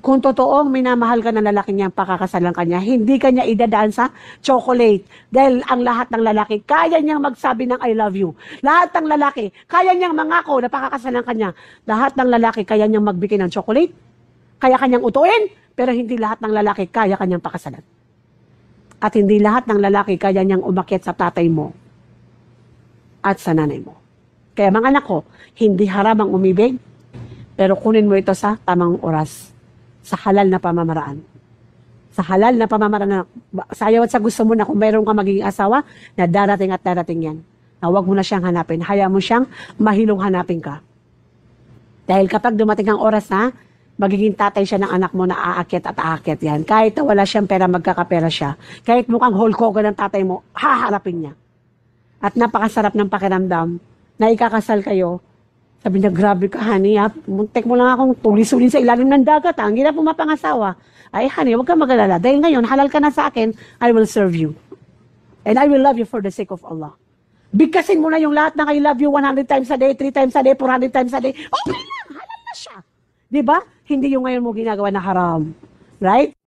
Kung totoong minamahal ka ng lalaki niya, pakakasalan ka niya, hindi ka niya idadaan sa chocolate. Dahil ang lahat ng lalaki, kaya niyang magsabi ng I love you. Lahat ng lalaki, kaya niyang mangako na pakakasalan ka niya. Lahat ng lalaki, kaya niyang magbigay ng chocolate. Kaya kanyang utuin, pero hindi lahat ng lalaki kaya kanyang pakasalan. At hindi lahat ng lalaki kaya niyang umakyat sa tatay mo at sa nanay mo. Kaya mga anak ko, hindi haram ang umibig, pero kunin mo ito sa tamang oras. Sa halal na pamamaraan. Sa halal na pamamaraan. Sa ayaw at sa gusto mo na kung mayroon ka magiging asawa, na darating at darating yan. Na huwag mo na siyang hanapin. Hayaan mo siyang mahilong hanapin ka. Dahil kapag dumating ang oras na, magiging tatay siya ng anak mo na aakyat at aakyat yan. Kahit na wala siyang pera, magkakapera siya. Kahit mukhang Hulk Hogan ng tatay mo, haharapin niya. At napakasarap ng pakiramdam na ikakasal kayo. Sabi niya, grabe ka, honey, ha? Muntik mo lang akong tulis-ulin sa ilalim ng dagat, ha? Ang hirap mo mapangasawa. Ay, honey, huwag kang mag-alala. Dahil ngayon, halal ka na sa akin, I will serve you. And I will love you for the sake of Allah. Bigkasin mo na yung lahat ng I love you 100 times a day, 3 times a day, 400 times a day. Okay na, halal na siya. Diba? Hindi yung ngayon mo ginagawa na haram. Right?